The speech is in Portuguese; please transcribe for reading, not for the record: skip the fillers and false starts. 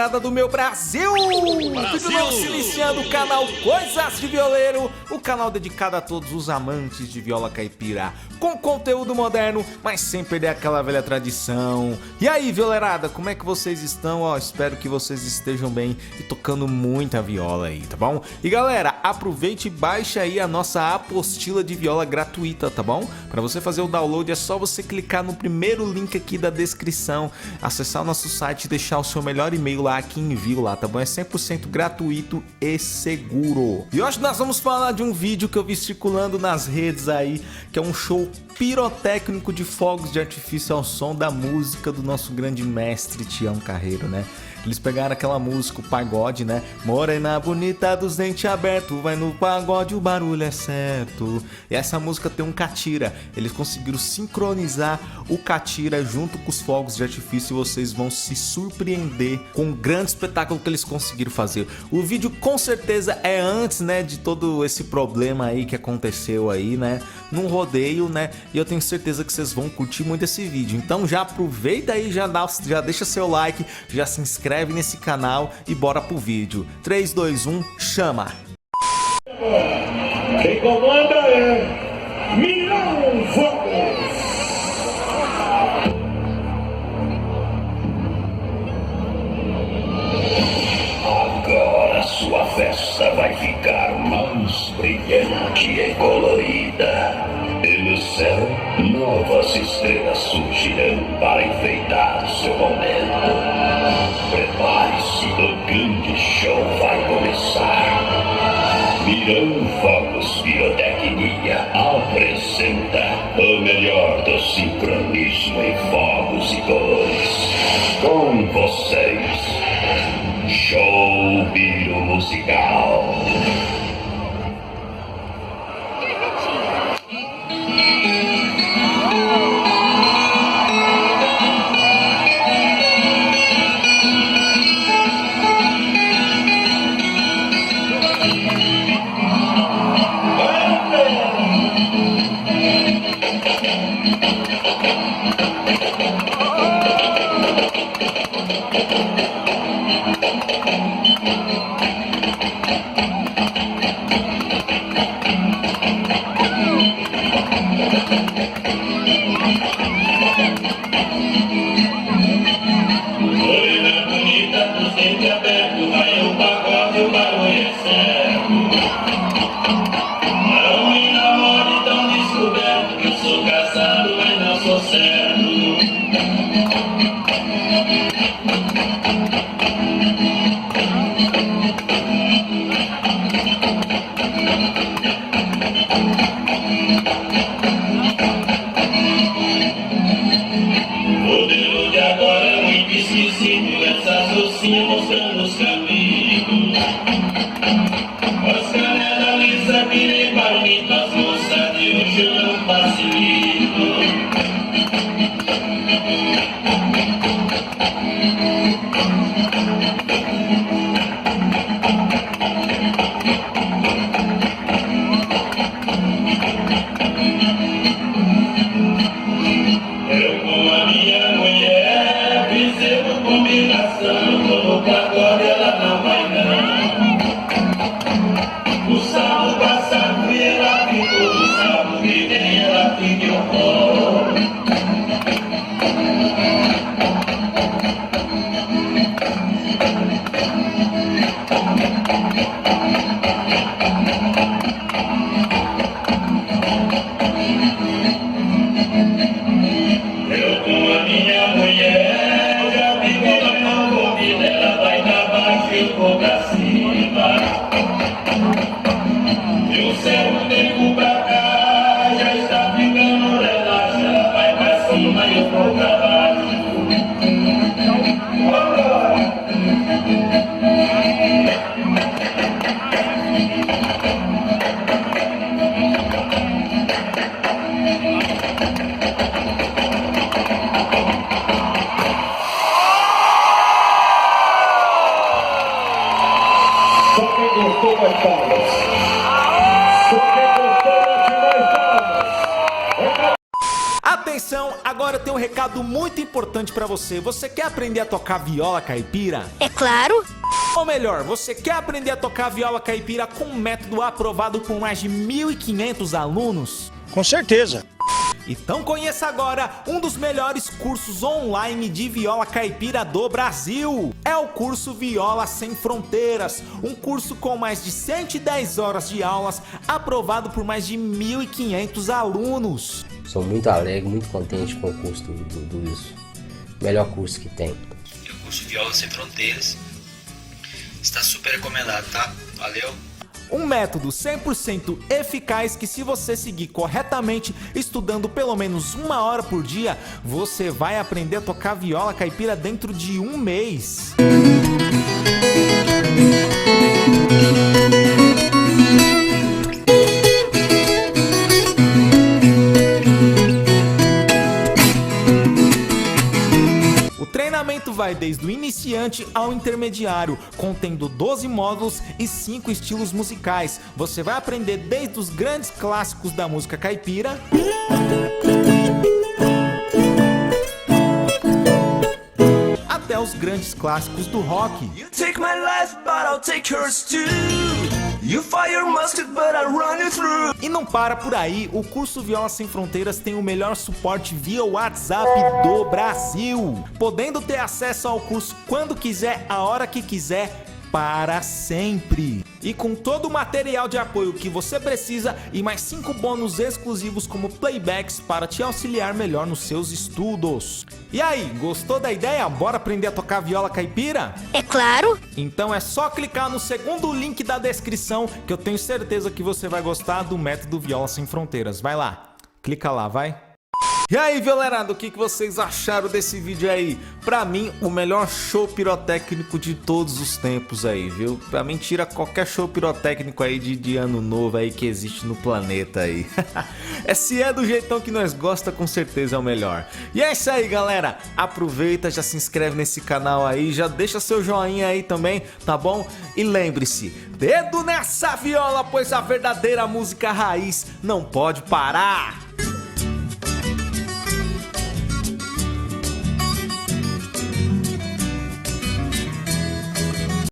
violeirada do meu Brasil! Vídeo novo se iniciando o canal Coisas de Violeiro, o canal dedicado a todos os amantes de viola caipira, com conteúdo moderno, mas sem perder aquela velha tradição. E aí, violeirada, como é que vocês estão? Ó, espero que vocês estejam bem e tocando muita viola aí, tá bom? E galera, aproveite e baixe aí a nossa apostila de viola gratuita, tá bom? Para você fazer o download é só você clicar no primeiro link aqui da descrição, acessar o nosso site e deixar o seu melhor e-mail lá que envio lá, tá bom? É 100% gratuito e seguro. E hoje nós vamos falar de um vídeo que eu vi circulando nas redes aí, que é um show pirotécnico de fogos de artifício ao som da música do nosso grande mestre Tião Carreiro, né? Eles pegaram aquela música, o pagode, né? Morena bonita dos dentes abertos, vai no pagode, o barulho é certo. E essa música tem um catira. Eles conseguiram sincronizar o catira junto com os fogos de artifício e vocês vão se surpreender com o grande espetáculo que eles conseguiram fazer. O vídeo com certeza é antes, né, de todo esse problema aí que aconteceu aí, né? Num rodeio, né? E eu tenho certeza que vocês vão curtir muito esse vídeo. Então já aproveita aí, já deixa seu like, já se inscreve nesse canal e bora pro vídeo. 3, 2, 1, chama! Quem comanda é Mirão Fogos. Agora sua festa vai ficar mais brilhante e colorida. E no céu, novas estrelas surgirão para enfeitar seu momento. Prepare-se, o grande show vai começar. Mirão Fogos Pirotecnia apresenta o melhor do sincronismo em fogos e cores. Com vocês, Show Piro Musical. Morena bonita dos dentes abertos, vai o pagode, o barulho é certo. Não me namore tão descoberto, que eu sou casado, mas não sou certo. Modelo de agora é muito esquisito, essas ossinhas mostrando os caminhos. As canelas lisas que nem palmito, as moças de hoje não facilito. Eu com a minha mulher fizemos combinação, no pagode ela não vai não. O sábado passado e ela ficou, no sábado que vem ela ficou fora. Eu com a minha mulher já vivo na comida, ela vai pra baixo e eu vou pra cima. E o céu tempo pra cá já está ficando relaxa, ela vai pra cima e eu vou pra baixo. Só quem gostou vai palmas. tenho um recado muito importante pra você. Você quer aprender a tocar viola caipira? É claro. Ou melhor, você quer aprender a tocar viola caipira com um método aprovado por mais de 1.500 alunos? Com certeza. Então conheça agora um dos melhores cursos online de viola caipira do Brasil. É o curso Viola Sem Fronteiras, um curso com mais de 110 horas de aulas, aprovado por mais de 1.500 alunos. Sou muito alegre, muito contente com o curso do ISO. Melhor curso que tem. O curso Viola Sem Fronteiras está super recomendado, tá? Valeu! Um método 100% eficaz que, se você seguir corretamente, estudando pelo menos 1 hora por dia, você vai aprender a tocar viola caipira dentro de 1 mês. O treinamento vai desde o iniciante ao intermediário, contendo 12 módulos e 5 estilos musicais. Você vai aprender desde os grandes clássicos da música caipira até os grandes clássicos do rock. You take my life, but I'll take yours too. You fire mustard, but I'll run you through. E não para por aí, o curso Viola Sem Fronteiras tem o melhor suporte via WhatsApp do Brasil, podendo ter acesso ao curso quando quiser, a hora que quiser, para sempre. E com todo o material de apoio que você precisa e mais 5 bônus exclusivos como playbacks para te auxiliar melhor nos seus estudos. E aí, gostou da ideia? Bora aprender a tocar viola caipira? É claro. Então é só clicar no segundo link da descrição que eu tenho certeza que você vai gostar do método Viola Sem Fronteiras. Vai lá, clica lá, vai. E aí, violerada, o que vocês acharam desse vídeo aí? Pra mim, o melhor show pirotécnico de todos os tempos aí, viu? Pra mim, tira qualquer show pirotécnico aí de ano novo aí que existe no planeta aí. Se é do jeitão que nós gosta, com certeza é o melhor. E é isso aí, galera. Aproveita, já se inscreve nesse canal aí, já deixa seu joinha aí também, tá bom? E lembre-se, dedo nessa viola, pois a verdadeira música raiz não pode parar.